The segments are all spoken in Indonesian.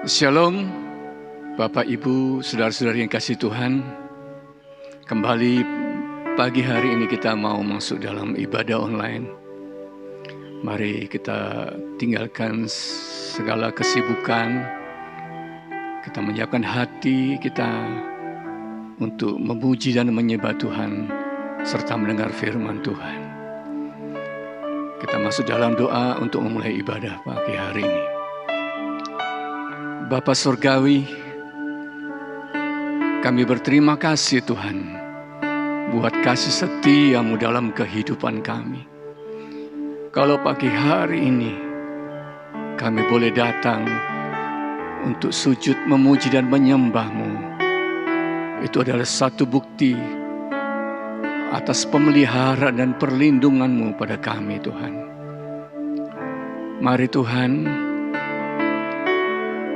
Shalom, Bapak, Ibu, saudara-saudari yang kasih Tuhan. Kembali pagi hari ini kita mau masuk dalam ibadah online. Mari kita tinggalkan segala kesibukan. Kita menyiapkan hati kita untuk memuji dan menyembah Tuhan serta mendengar firman Tuhan. Kita masuk dalam doa untuk memulai ibadah pagi hari ini. Bapa Surgawi, kami berterima kasih Tuhan buat kasih setia-Mu dalam kehidupan kami. Kalau pagi hari ini kami boleh datang untuk sujud memuji dan menyembah-Mu, itu adalah satu bukti atas pemeliharaan dan perlindungan-Mu pada kami Tuhan. Mari Tuhan,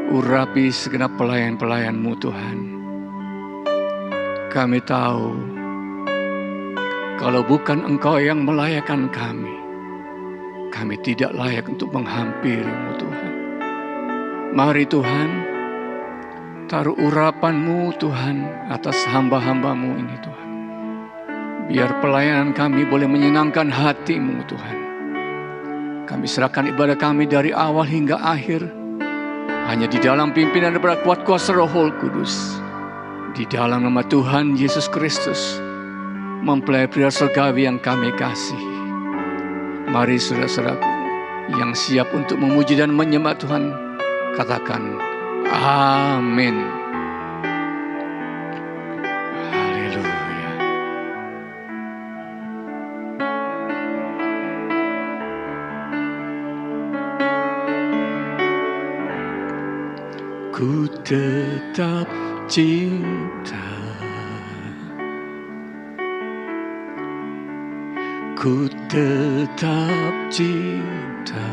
urapi segenap pelayan-pelayan-Mu Tuhan. Kami tahu kalau bukan Engkau yang melayakkan kami tidak layak untuk menghampiri-Mu Tuhan. Mari Tuhan, taruh urapan-Mu Tuhan atas hamba-hamba-Mu ini Tuhan. Biar pelayanan kami boleh menyenangkan hati-Mu Tuhan. Kami serahkan ibadah kami dari awal hingga akhir hanya di dalam pimpinan daripada kuat kuasa Roh Kudus. Di dalam nama Tuhan Yesus Kristus, mempelai pria surgawi yang kami kasih. Mari saudara-saudaraku yang siap untuk memuji dan menyembah Tuhan, katakan amin. Haleluya. Ku tetap cinta, ku tetap cinta,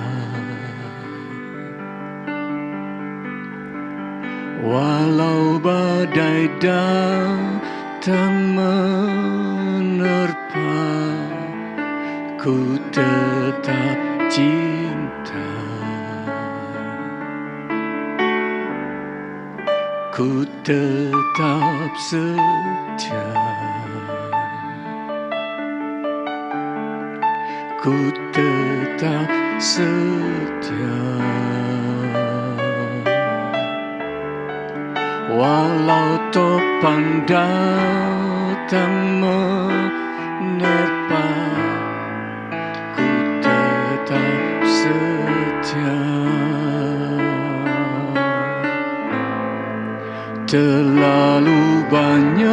walau badai datang menerpa, ku tetap cinta. Ku tetap setia, ku tetap setia, walau topan datang menerpa, ku tetap setia. Terlalu banyak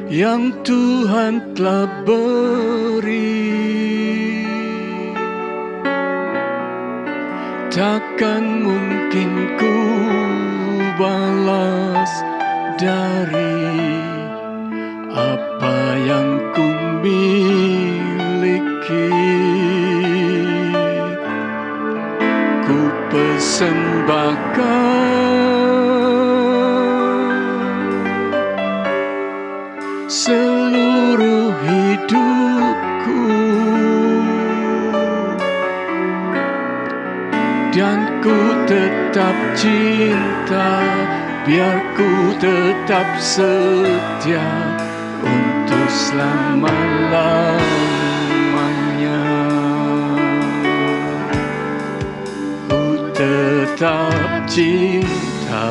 yang Tuhan telah beri, takkan mungkin ku balas dari apa yang ku miliki. Persembahkan seluruh hidupku, dan ku tetap cinta, biar ku tetap setia untuk selama-lamanya. Tetap cinta,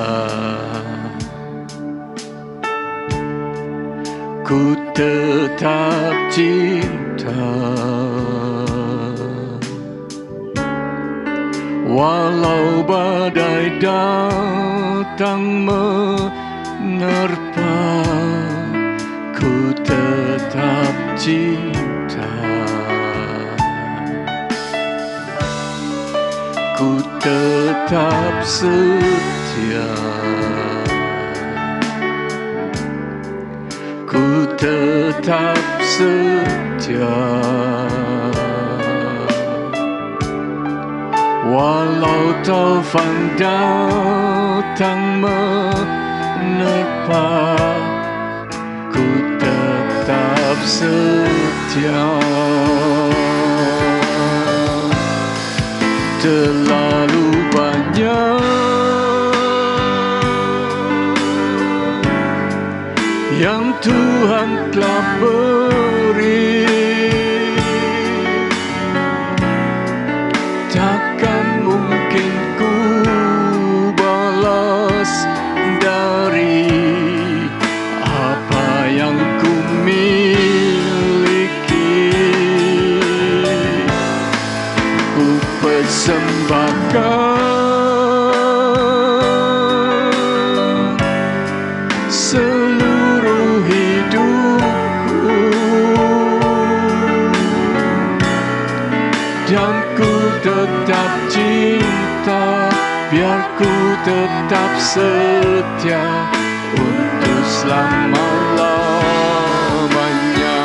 ku tetap cinta, walau badai datang menerpa, ku tetap cinta. Ku tetap setia, ku tetap setia, walau taufan datang menerpa, ku tetap setia. persembahkan seluruh hidupku, dan ku tetap cinta, biar ku tetap setia untuk selama-lamanya.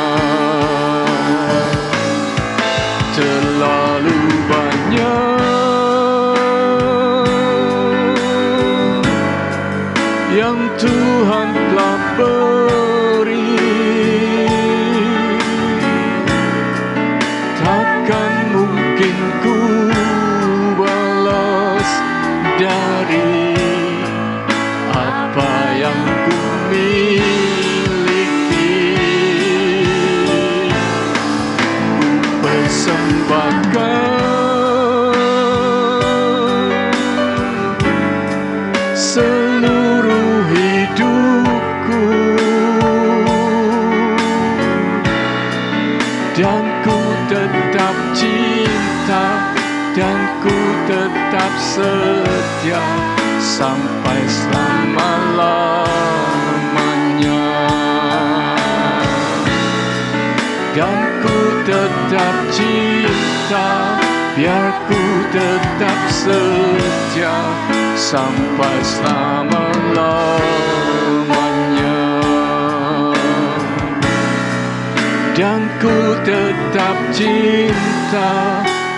Terlalu banyak yang Tuhan telah beri, takkan mungkin ku balas dari apa yang ku miliki. Ku persembahkan seluruh hidupku, dan ku tetap cinta, dan ku tetap setia sampai selama-lamanya. Dan ku tetap cinta, biar ku tetap setia sampai selama-lamanya. Dan ku tetap cinta,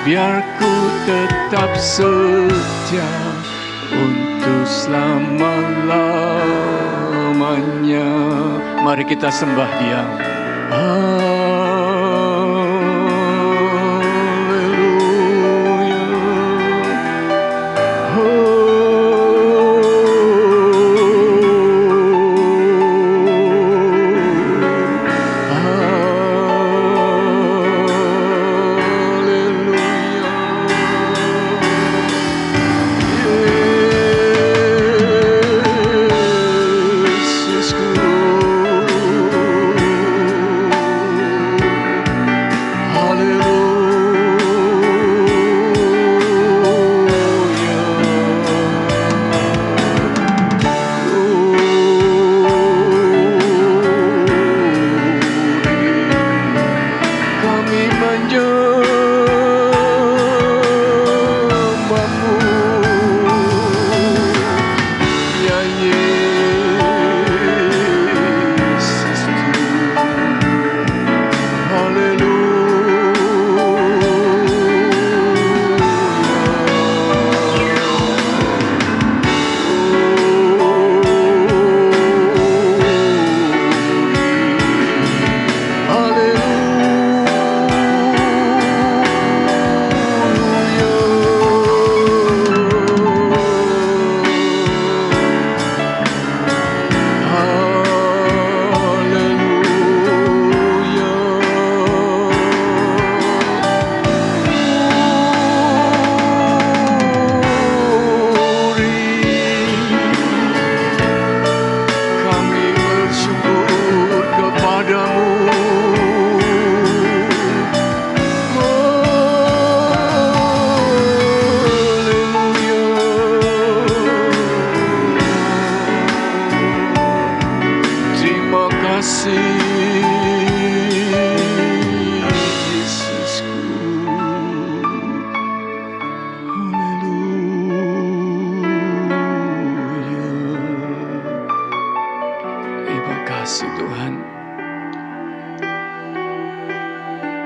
biar ku tetap setia untuk selama-lamanya. Mari kita sembah Dia.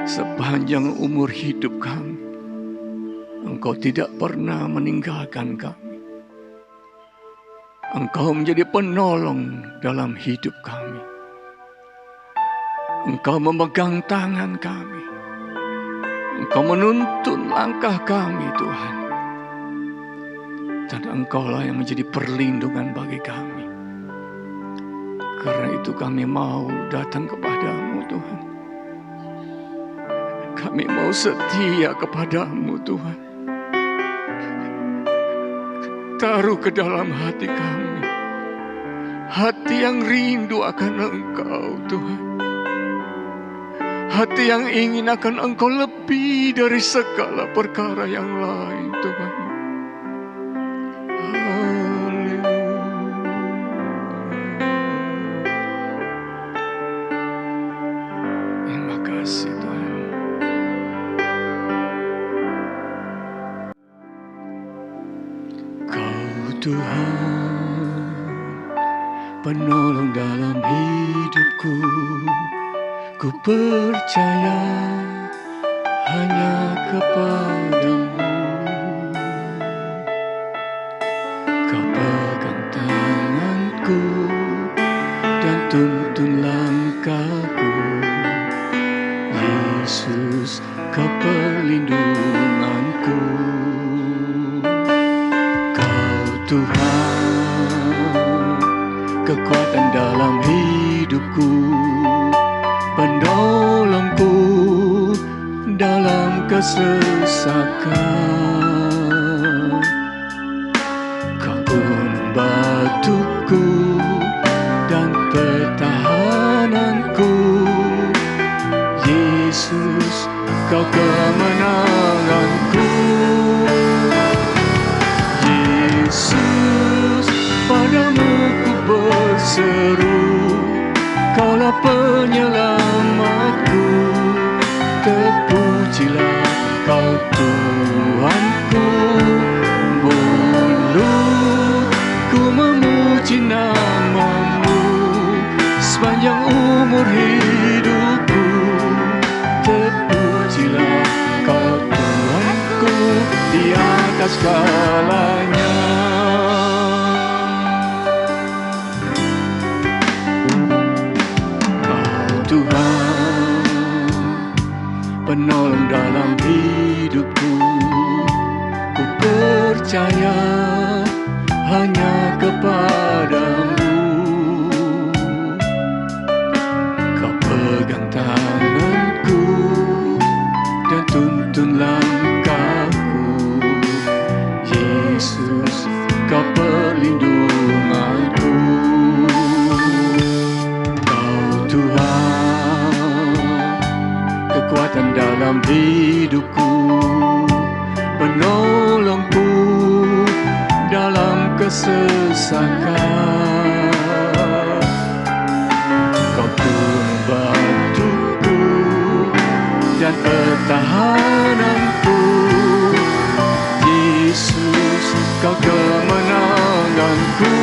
Sepanjang umur hidup kami, Engkau tidak pernah meninggalkan kami. Engkau menjadi penolong dalam hidup kami. Engkau memegang tangan kami. Engkau menuntun langkah kami, Tuhan. Dan Engkaulah yang menjadi perlindungan bagi kami. Karena itu kami mau datang kepadamu, Tuhan. Kami mau setia kepadamu, Tuhan. Taruh ke dalam hati kami hati yang rindu akan Engkau, Tuhan. Hati yang ingin akan Engkau lebih dari segala perkara yang lain. Tuhan, penolong dalam hidupku. Ku percaya hanya kepadamu. Kau pegang tanganku dan tuntun langkahku. Yesus, kau perlindunganku. Kau Tuhan, kekuatan dalam hidupku, penolongku dalam kesesakan. Kau gunung batuku dan pertahananku. Yesus, kau kemenanganku. Yesus, padamu ku berseru, Kaulah penyelamatku. Terpujilah Kau Tuhanku. Mulut ku memuji nama-Mu sepanjang umur hidupku. Terpujilah Kau Tuhanku di atas segalanya. Tuhan, penolong dalam hidupku. Ku percaya hanya kepadamu. Kau pegang tanganku dan tuntun langkahku. Yesus, Kau perlindunganku. Kau Tuhan, kekuatan dalam hidupku, penolongku dalam kesesakan. Kau gunung batuku dan pertahananku. Yesus, Kau kemenanganku.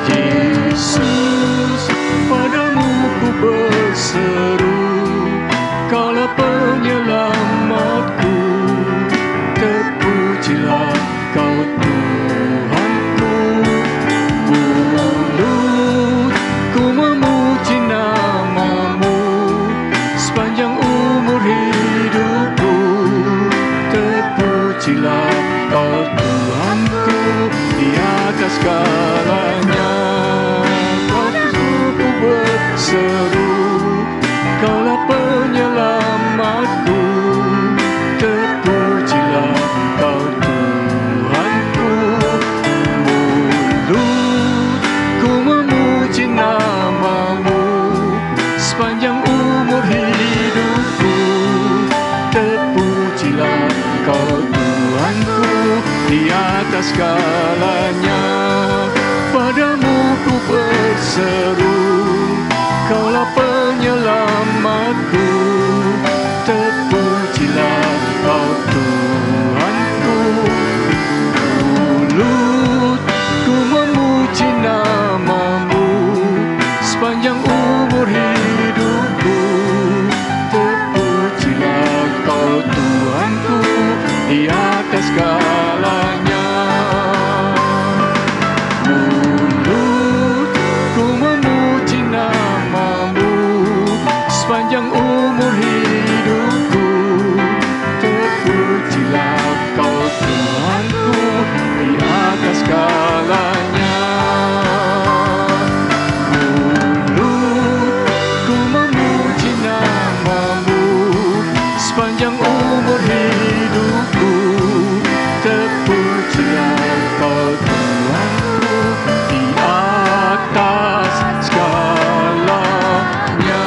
Yesus, padamu ku berseru, Kaulah penyelamatku. Terpujilah Kau Tuhanku. Mulut ku memuji nama-Mu sepanjang umur hidupku. Terpujilah Kau Tuhanku di atas segalanya. Ku berseru, Kaulah penyelamatku. Terpujilah Kau Tuhanku. Mulut ku memuji nama-Mu sepanjang umur hidupku. Terpujilah Kau Tuhanku di atas segalanya. Padamu ku berseru, Kaulah penyelamatku. Terpujilah Kau Tuhanku. Mulut ku memuji nama-Mu sepanjang umur hidupku. Terpujilah Kau Tuhanku di atas segalanya. Mulut ku memuji nama-Mu sepanjang umur hidupku. Terpujilah Kau Tuhanku di atas segalanya. Mulut ku memuji nama-Mu sepanjang umur hidupku. Terpujilah Kau Tuhanku di atas segalanya.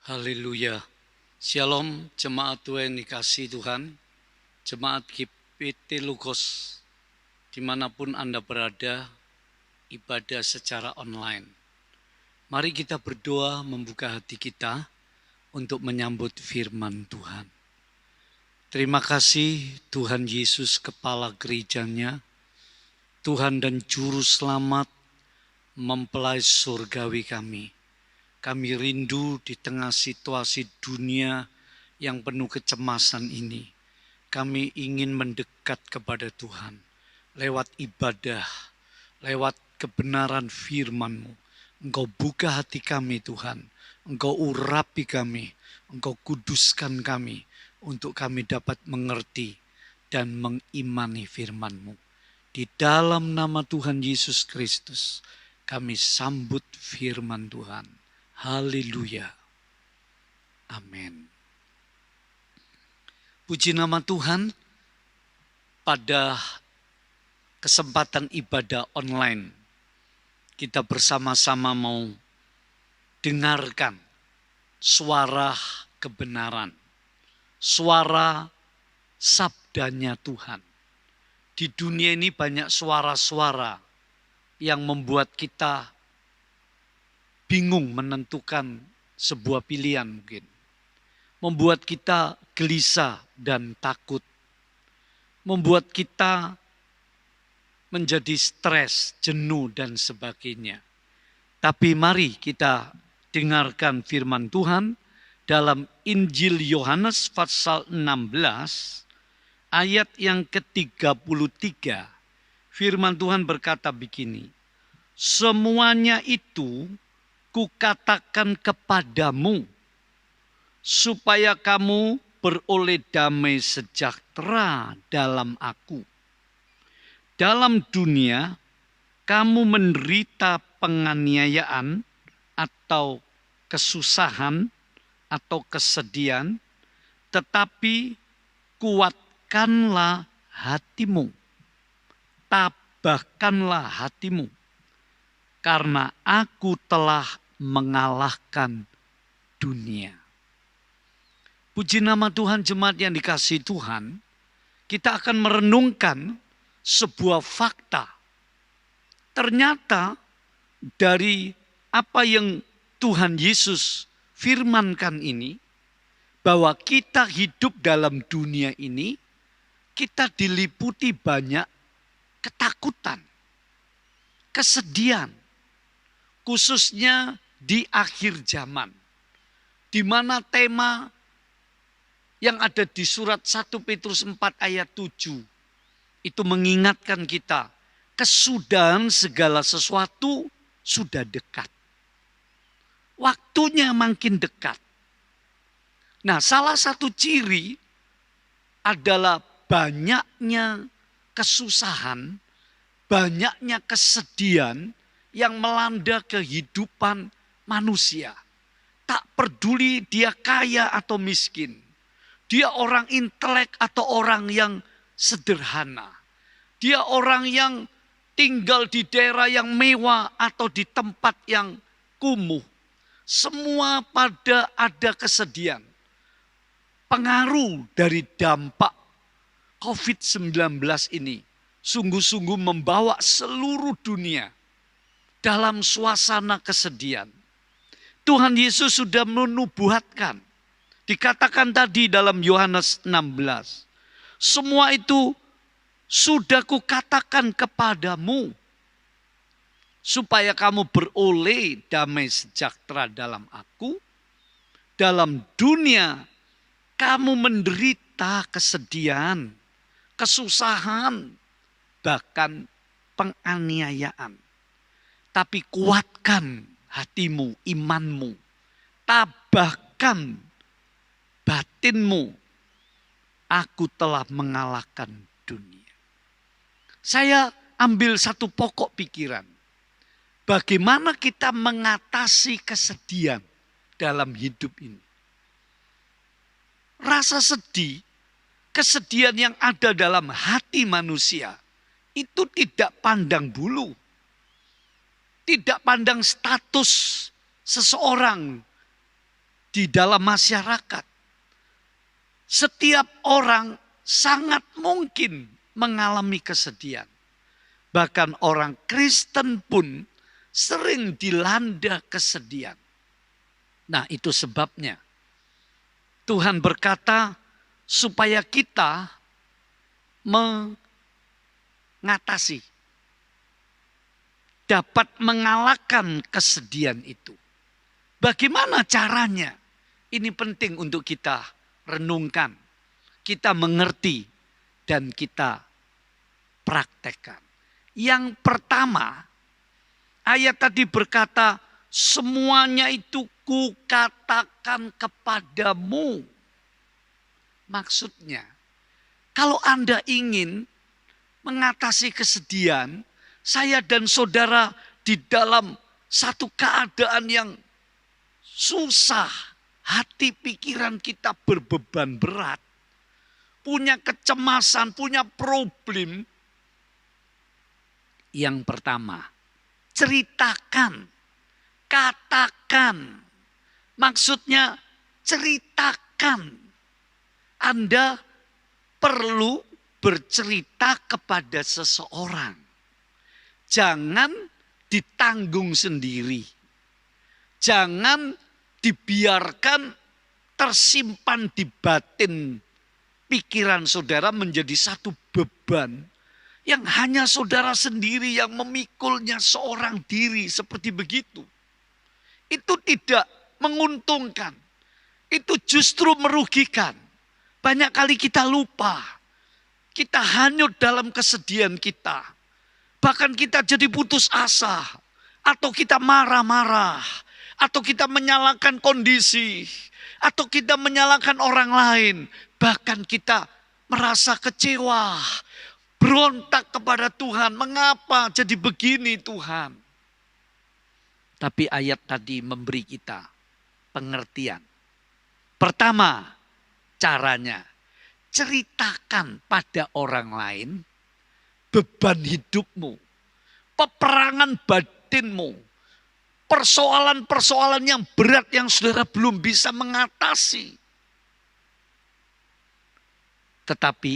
Haleluya. Shalom jemaat Tuhan dikasihi Tuhan, jemaat GPT Logos, dimanapun Anda berada, ibadah secara online. Mari kita berdoa membuka hati kita untuk menyambut firman Tuhan. Terima kasih Tuhan Yesus, Kepala gerejanya, Tuhan dan Juru Selamat, mempelai surgawi kami. Kami rindu di tengah situasi dunia yang penuh kecemasan ini. Kami ingin mendekat kepada Tuhan lewat ibadah, lewat kebenaran firman-Mu. Engkau buka hati kami Tuhan, Engkau urapi kami, Engkau kuduskan kami, untuk kami dapat mengerti dan mengimani firman-Mu. Di dalam nama Tuhan Yesus Kristus, kami sambut firman Tuhan. Haleluya. Amin. Puji nama Tuhan, pada kesempatan ibadah online, kita bersama-sama mau dengarkan suara kebenaran, suara sabdanya Tuhan. Di dunia ini banyak suara-suara yang membuat kita bingung menentukan sebuah pilihan mungkin. Membuat kita gelisah dan takut. Membuat kita menjadi stres, jenuh dan sebagainya. Tapi mari kita dengarkan firman Tuhan dalam Injil Yohanes pasal 16 ayat yang ke-33. Firman Tuhan berkata begini, semuanya itu kukatakan kepadamu, supaya kamu beroleh damai sejahtera dalam aku. Dalam dunia, kamu menderita penganiayaan atau kesusahan atau kesedihan, tetapi kuatkanlah hatimu, tabahkanlah hatimu, karena aku telah mengalahkan dunia. Puji nama Tuhan, jemaat yang dikasihi Tuhan, kita akan merenungkan sebuah fakta. Ternyata dari apa yang Tuhan Yesus firmankan ini, bahwa kita hidup dalam dunia ini, kita diliputi banyak ketakutan, kesedihan, khususnya di akhir zaman, di mana tema yang ada di surat 1 Petrus 4 ayat 7 itu mengingatkan kita, kesudahan segala sesuatu sudah dekat. Waktunya makin dekat. Nah, salah satu ciri adalah banyaknya kesusahan, banyaknya kesedihan yang melanda kehidupan manusia. Tak peduli dia kaya atau miskin. Dia orang intelek atau orang yang sederhana. Dia orang yang tinggal di daerah yang mewah atau di tempat yang kumuh. Semua pada ada kesedihan. Pengaruh dari dampak COVID-19 ini sungguh-sungguh membawa seluruh dunia dalam suasana kesedihan. Tuhan Yesus sudah menubuatkan. Dikatakan tadi dalam Yohanes 16. Semua itu sudah kukatakan kepadamu, supaya kamu beroleh damai sejahtera dalam aku. Dalam dunia kamu menderita kesedihan, kesusahan, bahkan penganiayaan. Tapi kuatkan hatimu, imanmu, tabahkan batinmu, aku telah mengalahkan dunia. Saya ambil satu pokok pikiran. Bagaimana kita mengatasi kesedihan dalam hidup ini. Rasa sedih, kesedihan yang ada dalam hati manusia, itu tidak pandang bulu. Tidak pandang status seseorang di dalam masyarakat. Setiap orang sangat mungkin mengalami kesedihan. Bahkan orang Kristen pun sering dilanda kesedihan. Nah, itu sebabnya Tuhan berkata supaya kita mengatasi, dapat mengalahkan kesedihan itu. Bagaimana caranya? Ini penting untuk kita renungkan, kita mengerti, dan kita praktekkan. Yang pertama, ayat tadi berkata, semuanya itu kukatakan kepadamu. Maksudnya, kalau Anda ingin mengatasi kesedihan, saya dan saudara di dalam satu keadaan yang susah, hati pikiran kita berbeban berat, punya kecemasan, punya problem. Yang pertama, ceritakan, katakan. Maksudnya ceritakan. Anda perlu bercerita kepada seseorang. Jangan ditanggung sendiri. Jangan dibiarkan tersimpan di batin pikiran saudara menjadi satu beban yang hanya saudara sendiri yang memikulnya seorang diri seperti begitu. Itu tidak menguntungkan. Itu justru merugikan. Banyak kali kita lupa. Kita hanyut dalam kesedihan kita. Bahkan kita jadi putus asa. Atau kita marah-marah. Atau kita menyalahkan kondisi. Atau kita menyalahkan orang lain. Bahkan kita merasa kecewa. Berontak kepada Tuhan. Mengapa jadi begini Tuhan? Tapi ayat tadi memberi kita pengertian. Pertama, caranya ceritakan pada orang lain beban hidupmu, peperangan batinmu, persoalan-persoalan yang berat yang saudara belum bisa mengatasi. Tetapi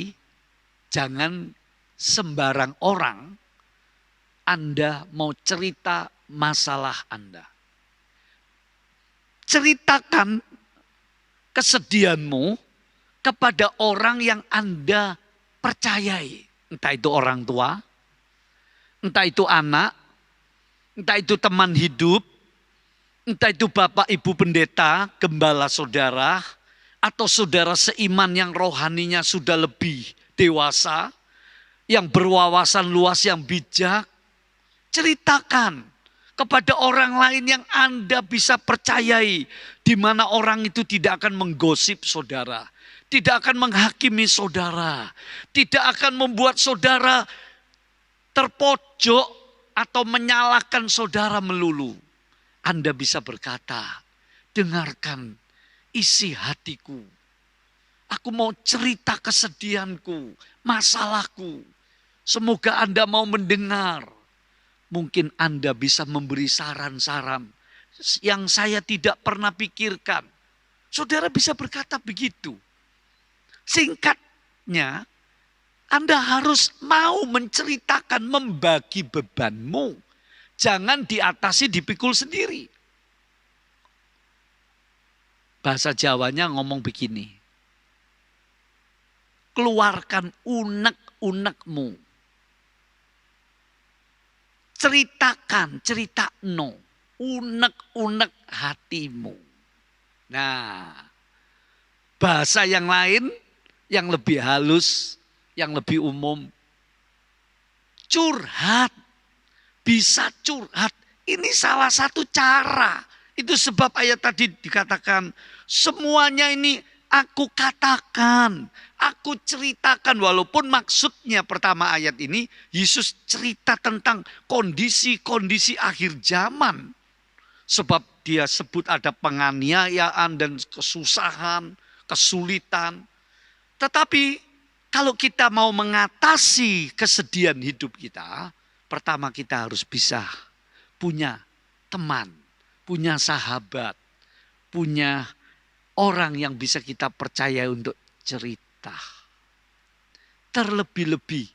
jangan sembarang orang Anda mau cerita masalah Anda. Ceritakan kesedihanmu kepada orang yang Anda percayai. Entah itu orang tua, entah itu anak, entah itu teman hidup, entah itu bapak ibu pendeta, gembala saudara, atau saudara seiman yang rohaninya sudah lebih dewasa, yang berwawasan luas, yang bijak. Ceritakan kepada orang lain yang Anda bisa percayai, di mana orang itu tidak akan menggosip saudara, tidak akan menghakimi saudara, tidak akan membuat saudara terpojok atau menyalahkan saudara melulu. Anda bisa berkata, dengarkan isi hatiku. Aku mau cerita kesedihanku, masalahku. Semoga Anda mau mendengar. Mungkin Anda bisa memberi saran-saran yang saya tidak pernah pikirkan. Saudara bisa berkata begitu. Singkatnya, Anda harus mau menceritakan, membagi bebanmu. Jangan diatasi, dipikul sendiri. Bahasa Jawanya ngomong begini. Keluarkan unek-unekmu. Ceritakan, cerita-no. Unek-unek hatimu. Nah, bahasa yang lain, yang lebih halus, yang lebih umum. Curhat. Bisa curhat. Ini salah satu cara. Itu sebab ayat tadi dikatakan, semuanya ini aku katakan, aku ceritakan. Walaupun maksudnya pertama ayat ini, Yesus cerita tentang kondisi-kondisi akhir zaman. Sebab dia sebut ada penganiayaan dan kesusahan, kesulitan. Tetapi kalau kita mau mengatasi kesedihan hidup kita, pertama kita harus bisa punya teman, punya sahabat, punya orang yang bisa kita percaya untuk cerita. Terlebih-lebih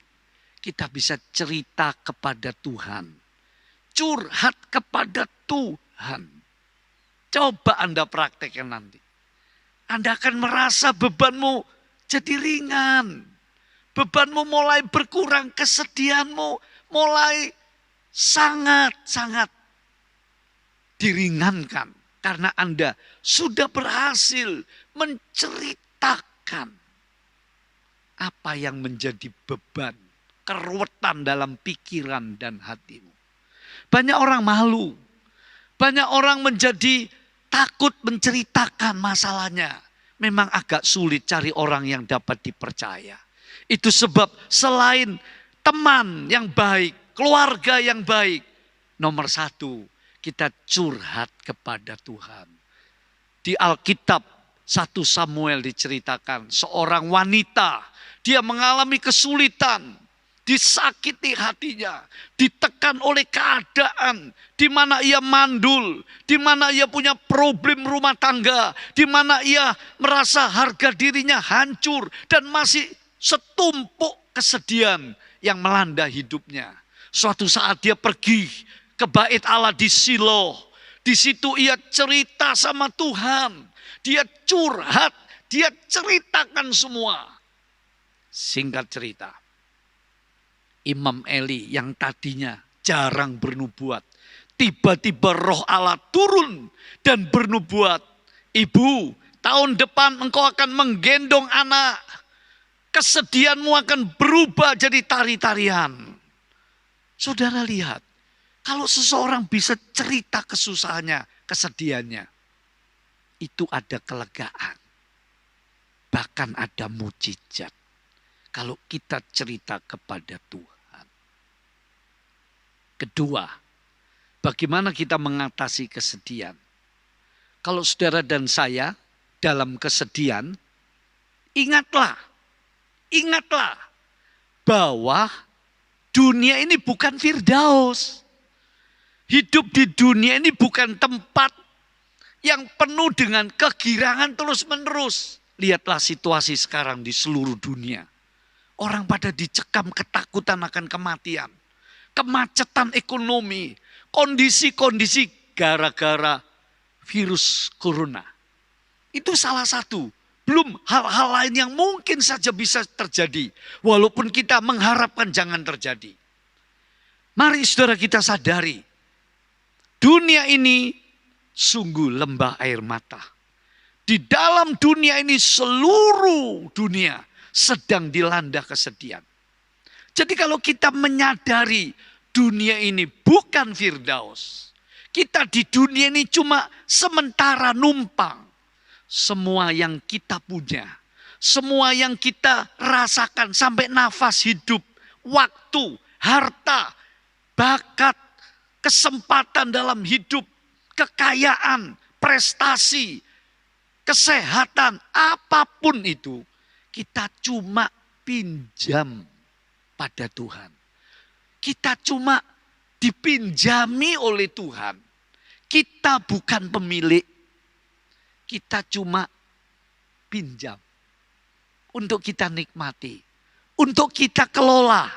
kita bisa cerita kepada Tuhan. Curhat kepada Tuhan. Coba Anda praktekkan nanti. Anda akan merasa bebanmu jadi ringan. Bebanmu mulai berkurang, kesedihanmu mulai sangat-sangat diringankan. Karena Anda sudah berhasil menceritakan apa yang menjadi beban, keruwetan dalam pikiran dan hatimu. Banyak orang malu. Banyak orang menjadi takut menceritakan masalahnya. Memang agak sulit cari orang yang dapat dipercaya. Itu sebab selain teman yang baik, keluarga yang baik, nomor satu, kita curhat kepada Tuhan. Di Alkitab 1 Samuel diceritakan seorang wanita, dia mengalami kesulitan, disakiti hatinya, ditekan oleh keadaan, di mana ia mandul, di mana ia punya problem rumah tangga, di mana ia merasa harga dirinya hancur dan masih setumpuk kesedihan yang melanda hidupnya. Suatu saat dia pergi ke bait Allah di Shilo. Di situ ia cerita sama Tuhan. Dia curhat, dia ceritakan semua. Singkat cerita, Imam Eli yang tadinya jarang bernubuat, tiba-tiba roh Allah turun dan bernubuat. Ibu, tahun depan engkau akan menggendong anak. Kesedihanmu akan berubah jadi tari-tarian. Saudara lihat, kalau seseorang bisa cerita kesusahannya, kesedihannya, itu ada kelegaan. Bahkan ada mujizat. Kalau kita cerita kepada Tuhan. Kedua, bagaimana kita mengatasi kesedihan? Kalau saudara dan saya dalam kesedihan, ingatlah bahwa dunia ini bukan Firdaus. Hidup di dunia ini bukan tempat yang penuh dengan kegirangan terus-menerus. Lihatlah situasi sekarang di seluruh dunia. Orang pada dicekam ketakutan akan kematian. Kemacetan ekonomi. Kondisi-kondisi gara-gara virus corona. Itu salah satu. Belum hal-hal lain yang mungkin saja bisa terjadi. Walaupun kita mengharapkan jangan terjadi. Mari saudara kita sadari. Dunia ini sungguh lembah air mata. Di dalam dunia ini seluruh dunia sedang dilanda kesedihan. Jadi kalau kita menyadari dunia ini bukan Firdaus. Kita di dunia ini cuma sementara numpang. Semua yang kita punya, semua yang kita rasakan sampai nafas hidup, waktu, harta, bakat, kesempatan dalam hidup, kekayaan, prestasi, kesehatan, apapun itu, kita cuma pinjam pada Tuhan. Kita cuma dipinjami oleh Tuhan. Kita bukan pemilik. Kita cuma pinjam. Untuk kita nikmati. Untuk kita kelola.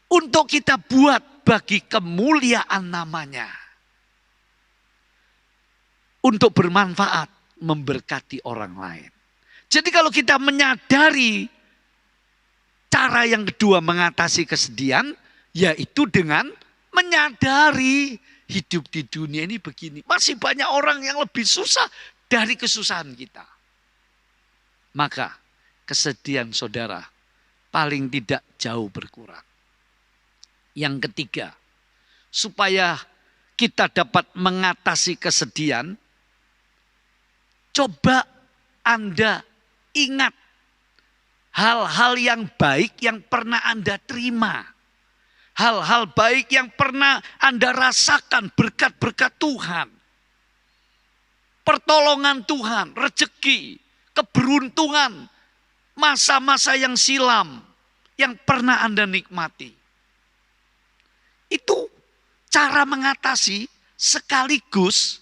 Untuk kita buat bagi kemuliaan namanya. Untuk bermanfaat. Memberkati orang lain. Jadi kalau kita menyadari cara yang kedua mengatasi kesedihan. Yaitu dengan menyadari hidup di dunia ini begini. Masih banyak orang yang lebih susah dari kesusahan kita. Maka kesedihan saudara paling tidak jauh berkurang. Yang ketiga, supaya kita dapat mengatasi kesedihan, coba Anda ingat hal-hal yang baik yang pernah Anda terima. Hal-hal baik yang pernah Anda rasakan berkat-berkat Tuhan. Pertolongan Tuhan, rezeki, keberuntungan, masa-masa yang silam yang pernah Anda nikmati. Itu cara mengatasi sekaligus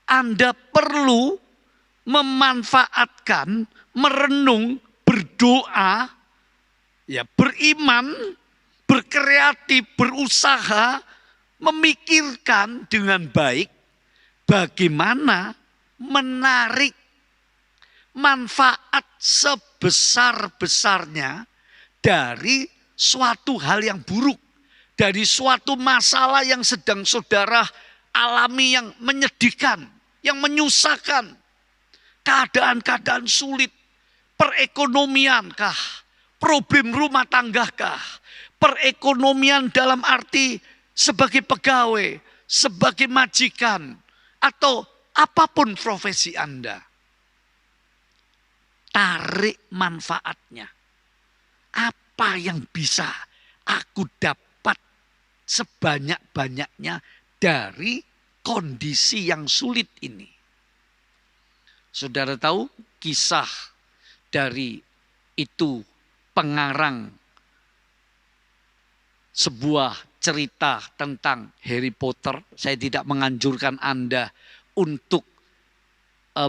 Anda perlu memanfaatkan, merenung, berdoa, ya beriman, berkreatif, berusaha, memikirkan dengan baik bagaimana menarik, manfaat sebesar-besarnya dari suatu hal yang buruk. Dari suatu masalah yang sedang saudara alami yang menyedihkan, yang menyusahkan. Keadaan-keadaan sulit, perekonomian kah, problem rumah tangga kah, perekonomian dalam arti sebagai pegawai, sebagai majikan, atau apapun profesi Anda. Tarik manfaatnya. Apa yang bisa aku dapat sebanyak-banyaknya dari kondisi yang sulit ini. Saudara tahu kisah dari itu pengarang sebuah cerita tentang Harry Potter. Saya tidak menganjurkan Anda untuk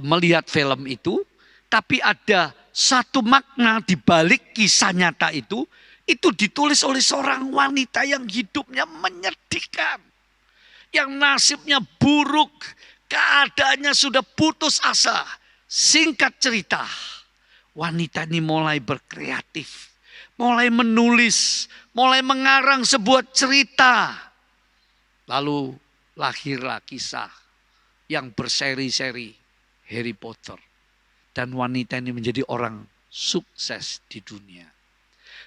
melihat film itu. Tapi ada satu makna di balik kisah nyata itu ditulis oleh seorang wanita yang hidupnya menyedihkan. Yang nasibnya buruk, keadaannya sudah putus asa. Singkat cerita, wanita ini mulai berkreatif. Mulai menulis, mulai mengarang sebuah cerita. Lalu lahirlah kisah yang berseri-seri Harry Potter. Dan wanita ini menjadi orang sukses di dunia.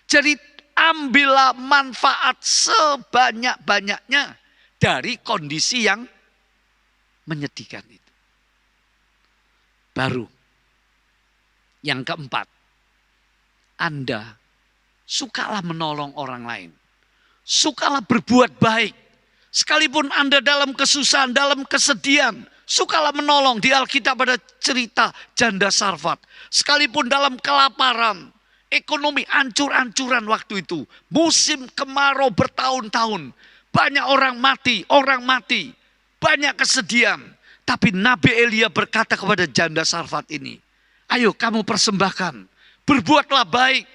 Jadi ambillah manfaat sebanyak-banyaknya dari kondisi yang menyedihkan itu. Baru yang keempat, Anda sukalah menolong orang lain. Sukalah berbuat baik. Sekalipun Anda dalam kesusahan, dalam kesedihan, sukalah menolong. Di Alkitab ada cerita janda Sarfat. Sekalipun dalam kelaparan, ekonomi ancur-ancuran waktu itu. Musim kemarau bertahun-tahun. Banyak orang mati. Banyak kesedihan. Tapi Nabi Elia berkata kepada janda Sarfat ini, ayo kamu persembahkan. Berbuatlah baik.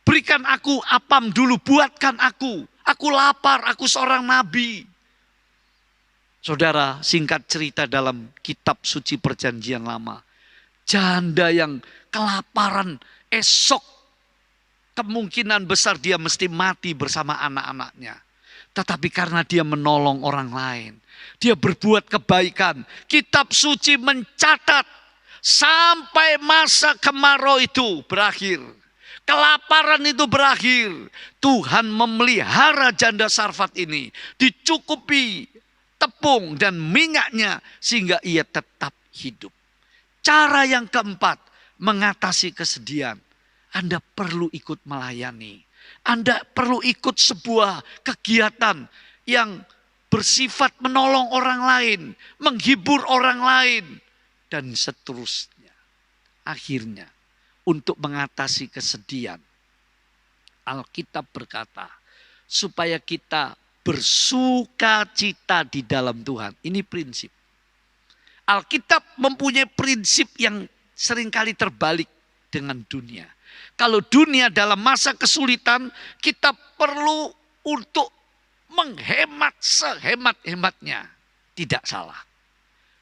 Berikan aku apam dulu. Buatkan aku. Aku lapar. Aku seorang nabi. Saudara, singkat cerita dalam kitab suci perjanjian lama. Janda yang kelaparan, esok kemungkinan besar dia mesti mati bersama anak-anaknya. Tetapi karena dia menolong orang lain, dia berbuat kebaikan. Kitab suci mencatat sampai masa kemarau itu berakhir. Kelaparan itu berakhir. Tuhan memelihara janda Sarfat ini. Dicukupi tepung dan minyaknya sehingga ia tetap hidup. Cara yang keempat, mengatasi kesedihan. Anda perlu ikut melayani. Anda perlu ikut sebuah kegiatan yang bersifat menolong orang lain, menghibur orang lain, dan seterusnya. Akhirnya, untuk mengatasi kesedihan, Alkitab berkata, supaya kita bersuka cita di dalam Tuhan. Ini prinsip. Alkitab mempunyai prinsip yang seringkali terbalik dengan dunia. Kalau dunia dalam masa kesulitan, kita perlu untuk menghemat sehemat-hematnya. Tidak salah.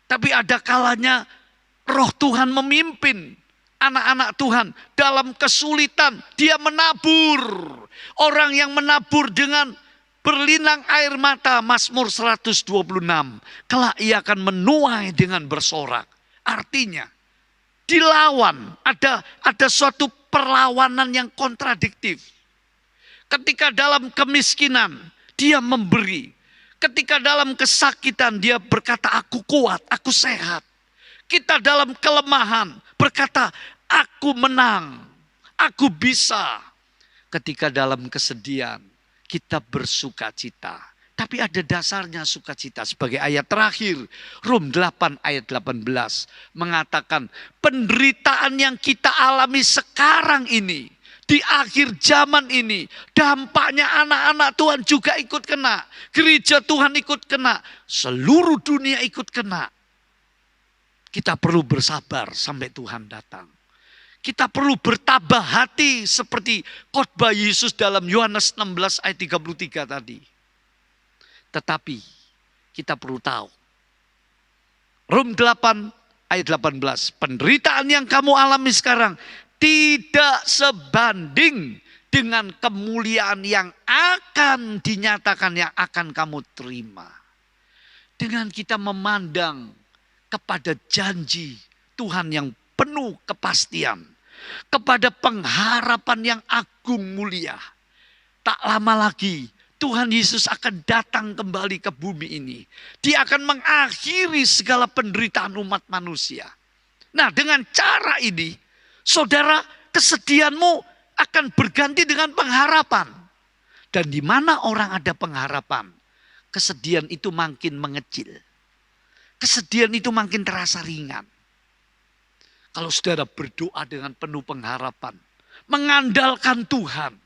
Tapi ada kalanya Roh Tuhan memimpin anak-anak Tuhan dalam kesulitan. Dia menabur. Orang yang menabur dengan berlinang air mata, Mazmur 126. Kelak ia akan menuai dengan bersorak. Artinya, dilawan. Ada suatu perlawanan yang kontradiktif. Ketika dalam kemiskinan, dia memberi. Ketika dalam kesakitan, dia berkata, aku kuat, aku sehat. Kita dalam kelemahan, berkata, aku menang, aku bisa. Ketika dalam kesedihan, kita bersuka cita. Tapi ada dasarnya sukacita. Sebagai ayat terakhir, Rom 8 ayat 18 mengatakan, penderitaan yang kita alami sekarang ini, di akhir zaman ini, dampaknya anak-anak Tuhan juga ikut kena. Gereja Tuhan ikut kena. Seluruh dunia ikut kena. Kita perlu bersabar sampai Tuhan datang. Kita perlu bertabah hati seperti khotbah Yesus dalam Yohanes 16 ayat 33 tadi. Tetapi kita perlu tahu. Rom 8 ayat 18. Penderitaan yang kamu alami sekarang tidak sebanding dengan kemuliaan yang akan dinyatakan, yang akan kamu terima. Dengan kita memandang kepada janji Tuhan yang penuh kepastian, kepada pengharapan yang agung mulia. Tak lama lagi Tuhan Yesus akan datang kembali ke bumi ini. Dia akan mengakhiri segala penderitaan umat manusia. Nah, dengan cara ini, saudara, kesedihanmu akan berganti dengan pengharapan. Dan di mana orang ada pengharapan, kesedihan itu makin mengecil. Kesedihan itu makin terasa ringan. Kalau saudara berdoa dengan penuh pengharapan, mengandalkan Tuhan,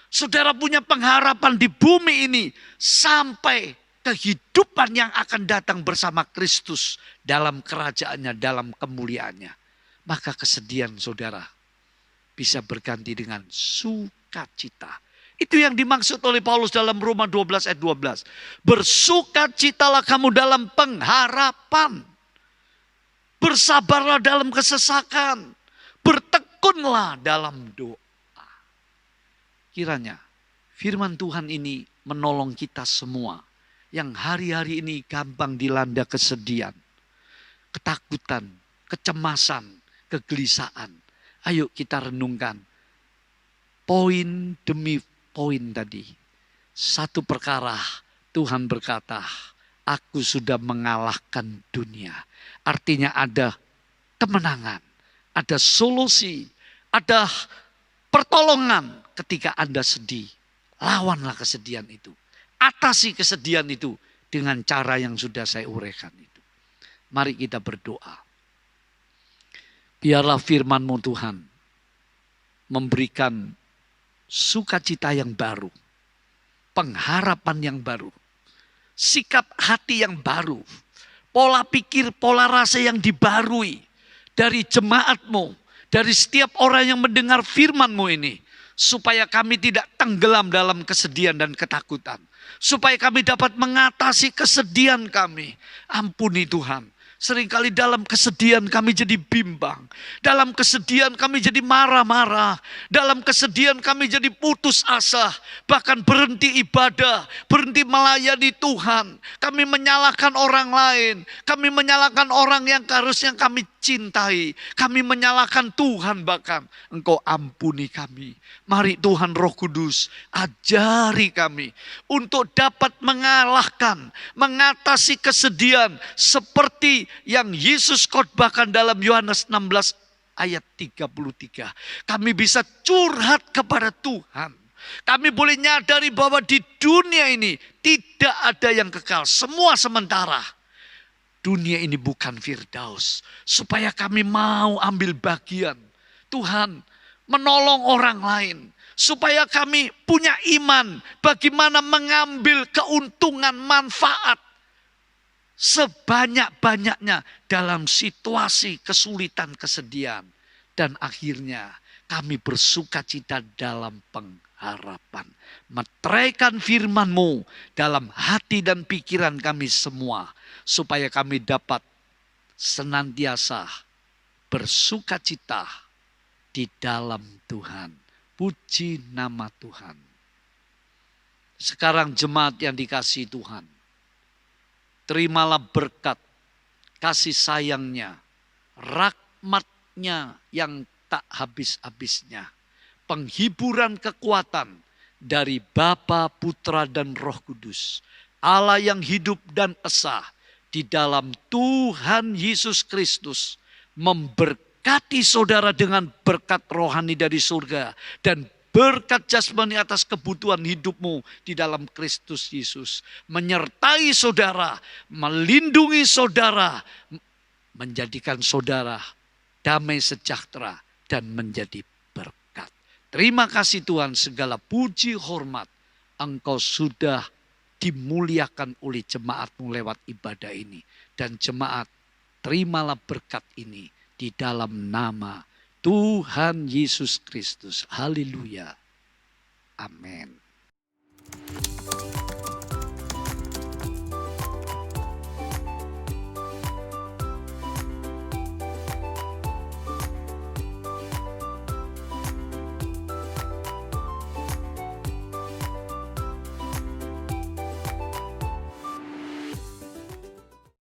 saudara punya pengharapan di bumi ini sampai kehidupan yang akan datang bersama Kristus dalam kerajaannya, dalam kemuliaannya. Maka kesedihan saudara bisa berganti dengan sukacita. Itu yang dimaksud oleh Paulus dalam Roma 12 ayat 12. Bersukacitalah kamu dalam pengharapan. Bersabarlah dalam kesesakan. Bertekunlah dalam doa. Kiranya firman Tuhan ini menolong kita semua yang hari-hari ini gampang dilanda kesedihan, ketakutan, kecemasan, kegelisahan. Ayo kita renungkan poin demi poin tadi. Satu perkara, Tuhan berkata, aku sudah mengalahkan dunia. Artinya ada kemenangan, ada solusi, ada pertolongan. Ketika Anda sedih, lawanlah kesedihan itu. Atasi kesedihan itu dengan cara yang sudah saya uraikan itu. Mari kita berdoa. Biarlah firman-Mu Tuhan memberikan sukacita yang baru, pengharapan yang baru, sikap hati yang baru, pola pikir, pola rasa yang dibarui dari jemaat-Mu, dari setiap orang yang mendengar firman-Mu ini. Supaya kami tidak tenggelam dalam kesedihan dan ketakutan. Supaya kami dapat mengatasi kesedihan kami. Ampuni Tuhan. Seringkali dalam kesedihan kami jadi bimbang. Dalam kesedihan kami jadi marah-marah. Dalam kesedihan kami jadi putus asa. Bahkan berhenti ibadah. Berhenti melayani Tuhan. Kami menyalahkan orang lain. Kami menyalahkan orang yang harusnya kami cintai. Kami menyalahkan Tuhan bahkan. Engkau ampuni kami. Mari Tuhan Roh Kudus ajari kami untuk dapat mengalahkan, mengatasi kesedihan seperti yang Yesus khotbahkan dalam Yohanes 16 ayat 33. Kami bisa curhat kepada Tuhan. Kami boleh nyadari bahwa di dunia ini tidak ada yang kekal, semua sementara. Dunia ini bukan Firdaus. Supaya kami mau ambil bagian. Tuhan, menolong orang lain. Supaya kami punya iman bagaimana mengambil keuntungan manfaat sebanyak-banyaknya dalam situasi kesulitan kesedihan. Dan akhirnya kami bersukacita dalam pengharapan. Meteraikan firman-Mu dalam hati dan pikiran kami semua. Supaya kami dapat senantiasa bersukacita di dalam Tuhan. Puji nama Tuhan. Sekarang jemaat yang dikasihi Tuhan. Terimalah berkat, kasih sayangnya, rahmatnya yang tak habis-habisnya. Penghiburan kekuatan dari Bapa, Putra dan Roh Kudus. Allah yang hidup dan esa di dalam Tuhan Yesus Kristus memberkati saudara dengan berkat rohani dari surga dan berkat jasmani atas kebutuhan hidupmu di dalam Kristus Yesus. Menyertai saudara, melindungi saudara, menjadikan saudara damai sejahtera dan menjadi berkat. Terima kasih Tuhan, segala puji hormat Engkau sudah dimuliakan oleh jemaat-Mu lewat ibadah ini. Dan jemaat, terimalah berkat ini di dalam nama Tuhan Yesus Kristus. Haleluya. Amin.